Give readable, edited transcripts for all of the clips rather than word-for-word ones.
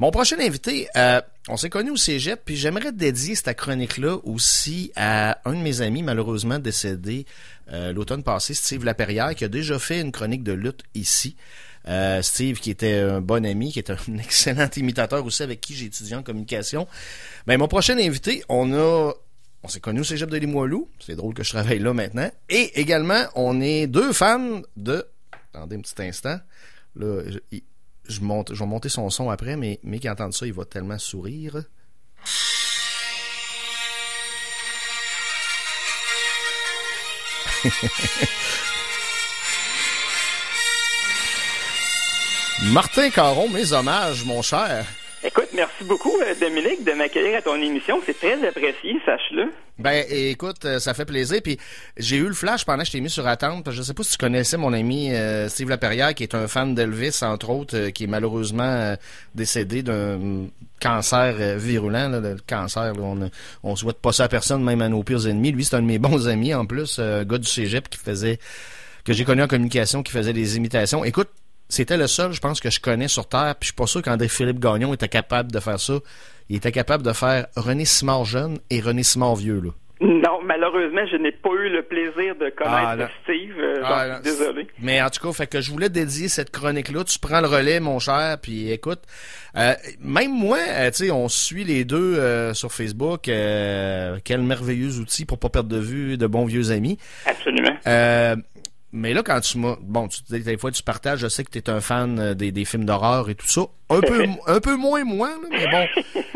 Mon prochain invité, on s'est connus au cégep, puis j'aimerais dédier cette chronique-là aussi à un de mes amis, malheureusement décédé l'automne passé, Steve Laperrière, qui a déjà fait une chronique de lutte ici. Steve, qui était un bon ami, qui est un excellent imitateur aussi, avec qui j'ai étudié en communication. Ben, mon prochain invité, on s'est connus au cégep de Limoilou. C'est drôle que je travaille là maintenant. Et également, on est deux fans de... Attendez un petit instant. Là, je vais monter son son après, mais qui entend ça, il va tellement sourire. Martin Caron, mes hommages, mon cher. Écoute, merci beaucoup, Dominique, de m'accueillir à ton émission. C'est très apprécié, sache-le. Ben, écoute, ça fait plaisir. Puis j'ai eu le flash pendant que je t'ai mis sur attente. Parce que je sais pas si tu connaissais mon ami Steve Laperrière, qui est un fan d'Elvis, entre autres, qui est malheureusement décédé d'un cancer virulent. Là, le cancer, là, on souhaite pas ça à personne, même à nos pires ennemis. Lui, c'est un de mes bons amis, en plus, gars du cégep que j'ai connu en communication, qui faisait des imitations. Écoute, c'était le seul, je pense, que je connais sur Terre, puis je suis pas sûr qu'André-Philippe Gagnon était capable de faire ça. Il était capable de faire René Simard jeune et René Simard vieux, là. Non, malheureusement, je n'ai pas eu le plaisir de connaître Steve. J'en suis désolé. Mais en tout cas, fait que je voulais dédier cette chronique-là. Tu prends le relais, mon cher, puis écoute, même moi, tu sais, on suit les deux sur Facebook. Quel merveilleux outil pour pas perdre de vue de bons vieux amis. Absolument. Mais là, quand des fois tu partages, je sais que tu es un fan des films d'horreur et tout ça. Un peu moins moi, là, mais bon.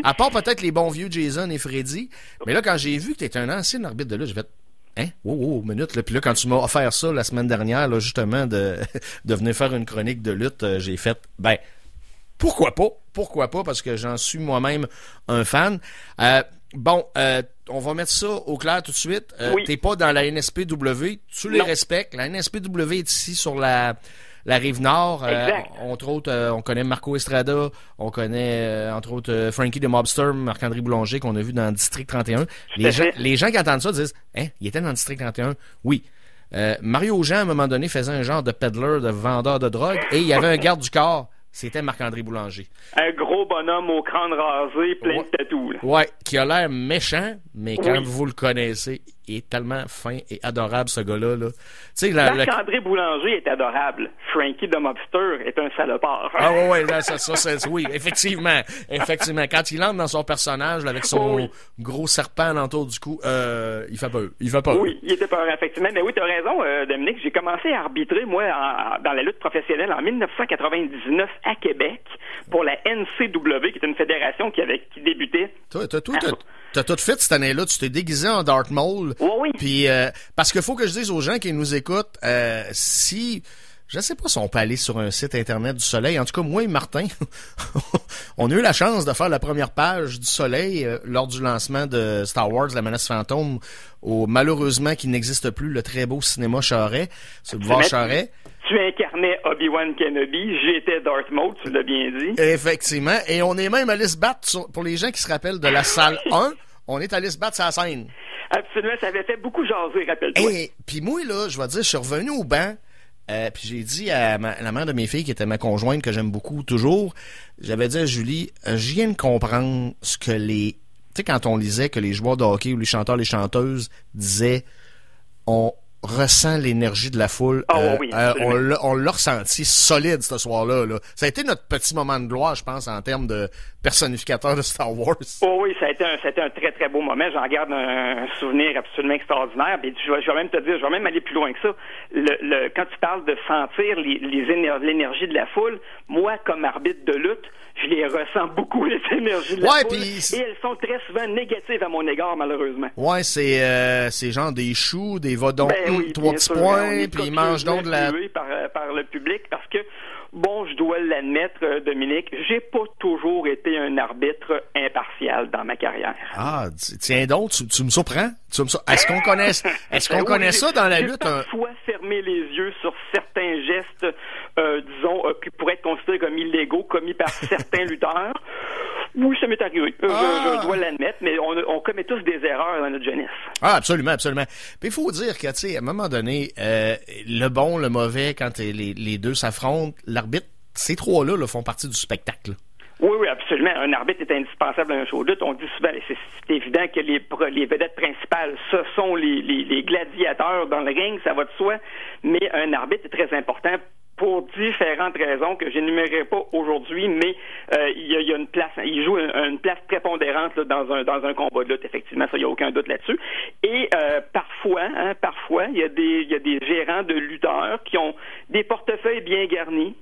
À part peut-être les bons vieux Jason et Freddy. Mais là, quand j'ai vu que tu étais un ancien arbitre de lutte, j'ai fait, hein? Wow, minute, là. Puis là, quand tu m'as offert ça la semaine dernière, là, justement, de venir faire une chronique de lutte, j'ai fait, ben, pourquoi pas, parce que j'en suis moi-même un fan. On va mettre ça au clair tout de suite. Oui. T'es pas dans la NSPW, tu les respectes. La NSPW est ici sur la rive nord. Entre autres, on connaît Marco Estrada, on connaît entre autres Frankie the Mobster, Marc-André Boulanger qu'on a vu dans District 31. Les gens qui entendent ça disent, hein, il était dans District 31. Oui. Mario Jean, à un moment donné, faisait un genre de peddler, de vendeur de drogue, et il y avait un garde du corps. C'était Marc-André Boulanger. Un gros bonhomme au crâne rasé, plein de tatous. Ouais, qui a l'air méchant, mais quand vous le connaissez, il est tellement fin et adorable, ce gars-là. Là. Marc-André Boulanger est adorable. Frankie the Mobster est un salopard. Ah ouais, oui, effectivement. Quand il entre dans son personnage, là, avec son gros serpent autour du cou, il fait peur. Oui, il était peur, effectivement. Mais oui, t'as raison, Dominique. J'ai commencé à arbitrer, moi, dans la lutte professionnelle en 1999 à Québec pour la NCW, qui est une fédération qui débutait. T'as tout fait cette année-là. Tu t'es déguisé en Darth Maul. Oui. Puis parce qu'il faut que je dise aux gens qui nous écoutent, si je sais pas si on peut aller sur un site internet du Soleil. En tout cas, moi et Martin, on a eu la chance de faire la première page du Soleil lors du lancement de Star Wars, La Menace Fantôme, malheureusement qui n'existe plus, le très beau cinéma Charest, sur le boulevard Charest. Tu incarnais Obi-Wan Kenobi, j'étais Darth Maul, tu l'as bien dit. Effectivement, et on est même allé se battre, pour les gens qui se rappellent de la salle 1, on est allé se battre sur la scène. Absolument, ça avait fait beaucoup jaser, rappelle-toi. Et puis moi, là, je vais dire, je suis revenu au banc, puis j'ai dit à la mère de mes filles, qui était ma conjointe, que j'aime beaucoup toujours, j'avais dit à Julie, je viens de comprendre ce que tu sais, quand on lisait que les joueurs de hockey ou les chanteurs, les chanteuses disaient, on ressent l'énergie de la foule. On l'a ressenti solide ce soir-là. Là. Ça a été notre petit moment de gloire, je pense, en termes de personnificateur de Star Wars. Oh oui, ça a été un très, très beau moment. J'en garde un souvenir absolument extraordinaire. Et je vais même te dire, je vais même aller plus loin que ça. Quand tu parles de sentir l'énergie de la foule, moi, comme arbitre de lutte, je les ressens beaucoup, les énergies de la foule. Et elles sont très souvent négatives à mon égard, malheureusement. Ouais, c'est genre des choux, des vadons, 3 petits points, puis ils mangent donc de la... par le public, parce que, bon, je dois l'admettre, Dominique, j'ai pas toujours été un arbitre impartial dans ma carrière. Ah, tiens donc, tu me surprends. Est-ce qu'on connaît ça dans la lutte? J'ai parfois fermé les yeux sur certains gestes, disons, qui pourraient être considérés comme illégaux, commis par certains lutteurs. Oui, ça m'est arrivé. Je dois l'admettre, mais on commet tous des erreurs dans notre jeunesse. Ah, absolument. Puis il faut dire que, tu sais, à un moment donné, le bon, le mauvais, quand les deux s'affrontent, l'arbitre, ces trois-là font partie du spectacle. Oui, absolument. Un arbitre est indispensable à un show de lutte. On dit souvent, c'est évident que les vedettes principales, ce sont les gladiateurs dans le ring, ça va de soi, mais un arbitre est très important pour différentes raisons que j'énumérerai pas aujourd'hui, mais il y a une place, il joue une place prépondérante là, dans un combat de lutte, effectivement, ça, il n'y a aucun doute là-dessus. Et parfois, il y a des gérants de lutteurs qui ont des portefeuilles bien garnis.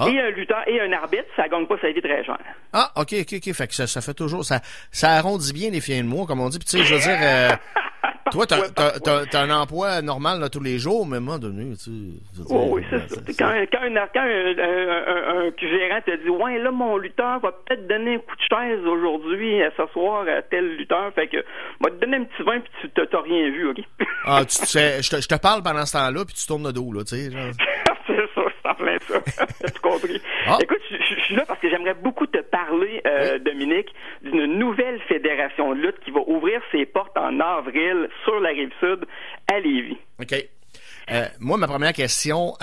Et un lutteur et un arbitre, ça gagne pas sa vie très cher. Ah, OK. Fait que ça fait toujours, ça arrondit bien les fins de mois, comme on dit. Puis tu sais, je veux dire, toi, t'as un emploi normal là, tous les jours, mais à un moment donné, tu sais. Oui, c'est ça. Quand un gérant te dit, ouais, là, mon lutteur va peut-être donner un coup de chaise aujourd'hui, ce soir, à tel lutteur, fait que, va te donner un petit vin, puis tu t'as rien vu, OK? Ah, tu sais, je te parle pendant ce temps-là, puis tu tournes le dos, là, tu sais, genre. C'est ça, c'est en plein ça. T'as compris. Écoute, je suis là parce que j'aimerais beaucoup te parler, Dominique, d'une nouvelle fédération de lutte qui va ouvrir ses portes en avril sur la Rive-Sud à Lévis. OK. Moi, ma première question,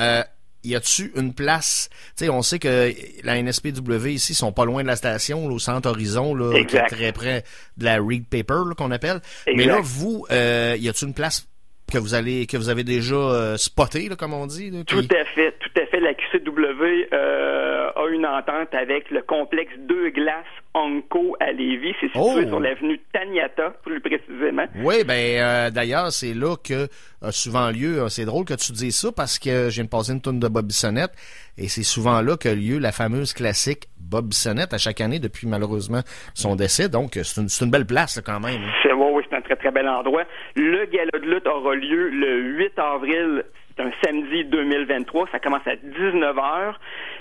y a-tu une place? Tu sais, on sait que la NSPW ici sont pas loin de la station, là, au centre Horizon, là, qui est très près de la Reed Paper, là, qu'on appelle. Exact. Mais là, vous, y a-tu une place que vous avez déjà spoté, là, comme on dit? Là, Tout à fait. La QCW a une entente avec le complexe Deux Glaces Onco à Lévis. C'est situé sur l'avenue Taniata, plus précisément. Oui, d'ailleurs, c'est là que souvent lieu, c'est drôle que tu dises ça parce que je viens de passer une tourne de Bob Bissonnette et c'est souvent là que lieu la fameuse classique Bob Bissonnette à chaque année depuis malheureusement son décès. Donc, c'est une belle place là, quand même. Oui, c'est un très très bel endroit. Le gala de lutte aura lieu le 8 avril. C'est un samedi 2023. Ça commence à 19h.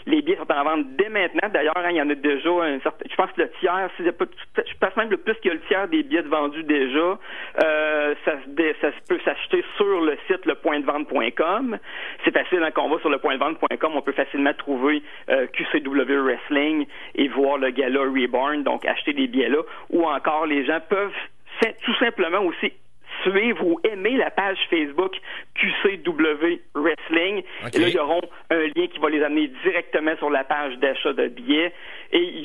Les billets sont en vente dès maintenant. D'ailleurs, il y en a déjà un certain... Je pense que le tiers, je pense même le plus qu'il y a le tiers des billets vendus déjà. Ça peut s'acheter sur le site lepointdevente.com. C'est facile, hein, quand on va sur lepointdevente.com, on peut facilement trouver QCW Wrestling et voir le gala Reborn, donc acheter des billets là. Ou encore, les gens peuvent tout simplement aussi suivre ou aimer la page Facebook QCW Wrestling. Okay. Et là, il y aura un lien qui va les amener directement sur la page d'achat de billets. Et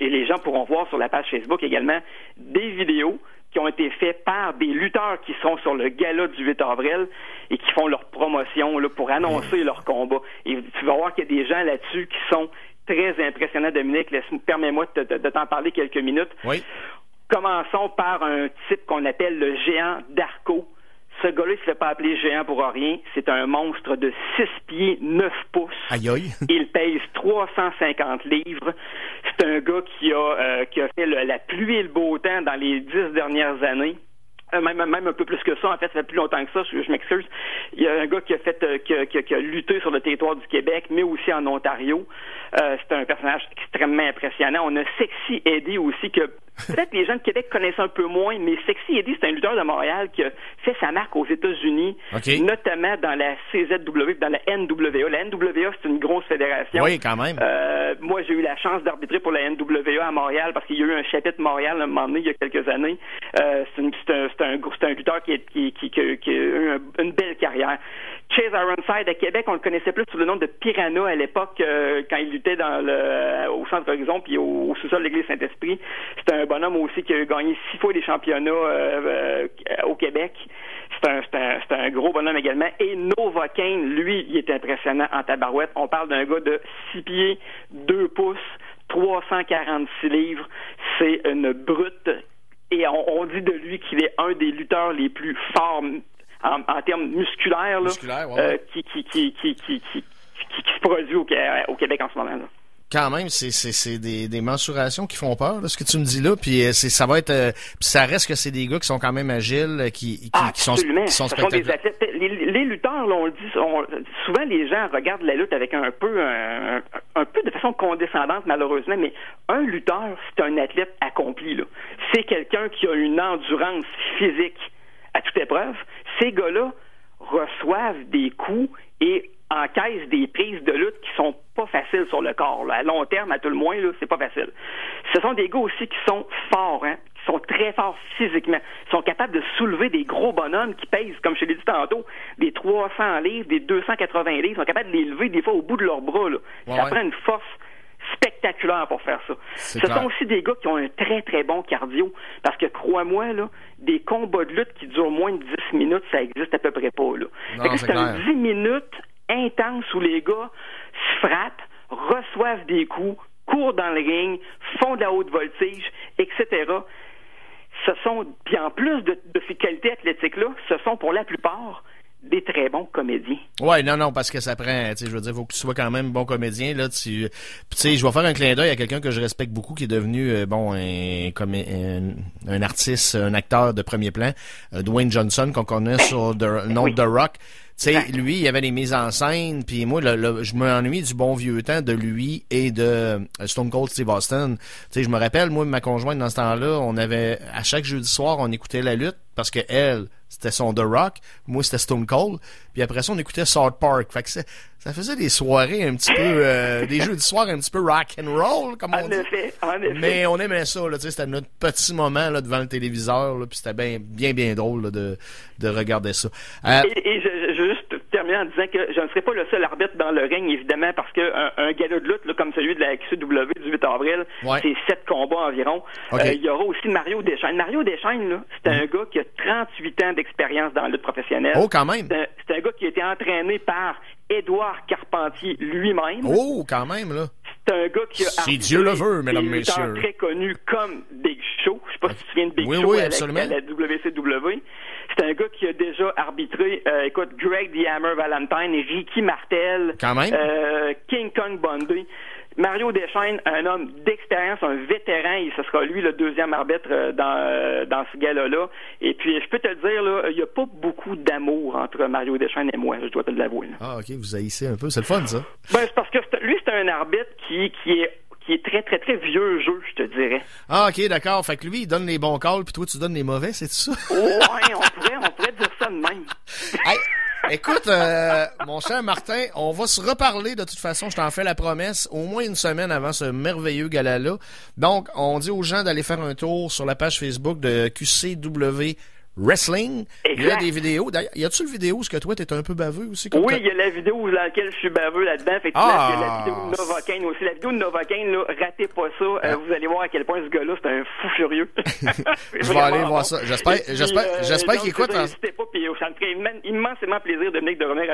les gens pourront voir sur la page Facebook également des vidéos qui ont été faites par des lutteurs qui sont sur le gala du 8 avril et qui font leur promotion là, pour annoncer leur combat. Et tu vas voir qu'il y a des gens là-dessus qui sont très impressionnants, Dominique. Permets-moi de t'en parler quelques minutes. Oui. Commençons par un type qu'on appelle le géant d'Arco. Ce gars-là, il se fait pas appeler géant pour rien. C'est un monstre de 6 pieds 9 pouces. Aïe aïe. Il pèse 350 livres. C'est un gars qui a fait la pluie et le beau temps dans les 10 dernières années. Même un peu plus que ça, en fait, ça fait plus longtemps que ça, je m'excuse. Il y a un gars qui a lutté sur le territoire du Québec, mais aussi en Ontario. C'est un personnage extrêmement impressionnant. On a Sexy Eddie aussi, que peut-être les gens de Québec connaissent un peu moins, mais Sexy Eddie, c'est un lutteur de Montréal qui a fait sa marque aux États-Unis, notamment dans la CZW, dans la NWA. La NWA, c'est une grosse fédération. Oui, quand même. Moi, j'ai eu la chance d'arbitrer pour la NWA à Montréal parce qu'il y a eu un chapitre Montréal à un moment donné, il y a quelques années. C'est un lutteur qui a eu une belle carrière. Chase Ironside à Québec, on le connaissait plus sous le nom de Piranha à l'époque quand il luttait au Centre Horizon puis au sous-sol de l'Église Saint-Esprit. C'était un bonhomme aussi qui a gagné 6 fois des championnats au Québec. C'est un gros bonhomme également. Et Nova Kane, lui, il est impressionnant en tabarouette. On parle d'un gars de 6 pieds, 2 pouces, 346 livres. C'est une brute. Et on dit de lui qu'il est un des lutteurs les plus forts en termes musculaires là, qui se produit au Québec en ce moment. Là. Quand même, c'est des mensurations qui font peur, là, ce que tu me dis là. Puis ça va être, puis ça reste que c'est des gars qui sont quand même agiles, qui sont spectaculaires. Des athlètes. Les lutteurs, là, on le dit, souvent les gens regardent la lutte avec un peu de façon condescendante malheureusement, mais un lutteur, c'est un athlète accompli. Là. C'est quelqu'un qui a une endurance physique à toute épreuve. Ces gars-là reçoivent des coups et encaissent des prises de lutte qui sont pas faciles sur le corps. Là. À long terme, à tout le moins, là, c'est pas facile. Ce sont des gars aussi qui sont forts, hein, qui sont très forts physiquement. Ils sont capables de soulever des gros bonhommes qui pèsent, comme je l'ai dit tantôt, des 300 livres, des 280 livres. Ils sont capables de les lever des fois au bout de leurs bras. Là. Ça prend une force spectaculaire spectaculaires pour faire ça. Ce sont aussi des gars qui ont un très, très bon cardio. Parce que, crois-moi, là, des combats de lutte qui durent moins de 10 minutes, ça existe à peu près pas, là. Non, c'est un 10 minutes intense où les gars se frappent, reçoivent des coups, courent dans le ring, font de la haute voltige, etc. Puis en plus de ces qualités athlétiques-là, ce sont pour la plupart des très bons comédiens. Ouais, non, parce que ça prend, tu sais, je veux dire, faut que tu sois quand même bon comédien, là, tu sais, je vais faire un clin d'œil à quelqu'un que je respecte beaucoup, qui est devenu, un artiste, un acteur de premier plan, Dwayne Johnson, qu'on connaît sur le nom de The Rock. Tu sais, lui, il y avait des mises en scène, puis moi, je m'ennuie du bon vieux temps de lui et de Stone Cold Steve Austin. Tu sais, je me rappelle, moi, ma conjointe, dans ce temps-là, on avait, à chaque jeudi soir, on écoutait la lutte, parce que elle, c'était son The Rock, moi, c'était Stone Cold, puis après ça, on écoutait South Park. Fait que ça faisait des soirées un petit peu, des jeudis soirs un petit peu rock and roll, comme on dit. En effet. Mais on aimait ça, là, tu sais, c'était notre petit moment, là, devant le téléviseur, là, puis c'était bien drôle, là, de regarder ça. Et je juste terminer en disant que je ne serai pas le seul arbitre dans le ring, évidemment, parce que un galop de lutte, là, comme celui de la QCW du 8 avril, c'est 7 combats environ. Okay. Il y aura aussi Mario Deschaines. Mario Deschaines, là, c'est un gars qui a 38 ans d'expérience dans la lutte professionnelle. Oh, quand même! C'est un gars qui a été entraîné par Édouard Carpentier lui-même. Oh, quand même, là! C'est un gars qui a si Dieu le veut, mesdames, messieurs. Très connu comme Big Show. Je sais pas si tu te souviens de Big Show à la WCW. C'est un gars qui a déjà arbitré, Greg the Hammer Valentine et Ricky Martel. Quand même. King Kong Bundy. Mario Deschaines, un homme d'expérience, un vétéran, et ce sera lui le deuxième arbitre dans ce gala-là. Et puis, je peux te le dire, là, il n'y a pas beaucoup d'amour entre Mario Deschaines et moi, je dois te l'avouer. Là. Ah, OK, vous haïssez un peu, c'est le fun, ça. Ben, c'est parce que lui, c'est un arbitre qui est très, très, très vieux jeu, je te dirais. Ah, OK, d'accord. Fait que lui, il donne les bons calls, puis toi, tu donnes les mauvais, c'est ça? Ouais, on pourrait dire ça de même. Hey, écoute, mon cher Martin, on va se reparler de toute façon, je t'en fais la promesse, au moins une semaine avant ce merveilleux gala-là. Donc, on dit aux gens d'aller faire un tour sur la page Facebook de QCW Wrestling. Exact. Il y a des vidéos. D'ailleurs, y a-tu le vidéo où est-ce que toi, t'es un peu baveux aussi? Oui, il y a la vidéo dans laquelle je suis baveux là-dedans. Effectivement, il y a la vidéo de Novocaine aussi. La vidéo de Novocaine, là, ratez pas ça. Vous allez voir à quel point ce gars-là, c'est un fou furieux. Je vais aller voir ça. J'espère qu'il écoute. N'hésitez pas, puis ça me ferait immensément plaisir, Dominique, de revenir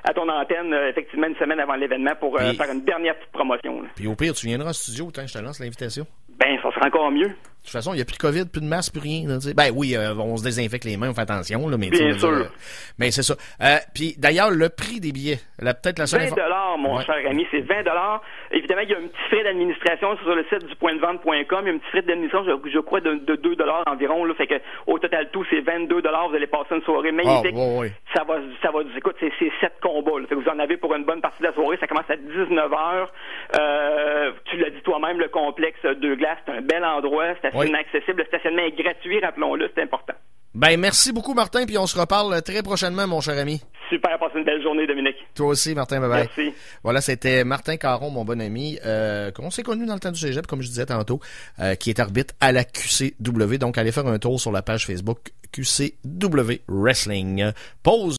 à ton antenne, effectivement, une semaine avant l'événement pour faire une dernière petite promotion. Là. Puis au pire, tu viendras au studio, je te lance l'invitation. Ben, ça sera encore mieux. De toute façon, il n'y a plus de COVID, plus de masque, plus rien. Là, ben oui, on se désinfecte les mains, on fait attention. Là, mais bien sûr. Mais c'est ça. Puis d'ailleurs, le prix des billets, peut-être la seule... 20 mon cher ami, c'est 20 $. Évidemment, il y a un petit frais d'administration sur le site du pointdevente.com. Il y a un petit frais d'administration, je crois, de 2 $ environ. Là, fait que au total, tout, c'est 22 $. Vous allez passer une soirée magnifique. Ça va, écoute, c'est 7 combats. Là, fait que vous en avez pour une bonne partie de la soirée. Ça commence à 19h. Tu l'as dit toi-même, le complexe Deux Glaces, c'est un bel endroit. C'est assez inaccessible. Le stationnement est gratuit, rappelons-le, c'est important. Ben, merci beaucoup, Martin, puis on se reparle très prochainement, mon cher ami. Super, passe une belle journée, Dominique. Toi aussi, Martin, bye-bye. Merci. Voilà, c'était Martin Caron, mon bon ami, qu'on s'est connu dans le temps du cégep, comme je disais tantôt, qui est arbitre à la QCW. Donc, allez faire un tour sur la page Facebook QCW Wrestling. Pause.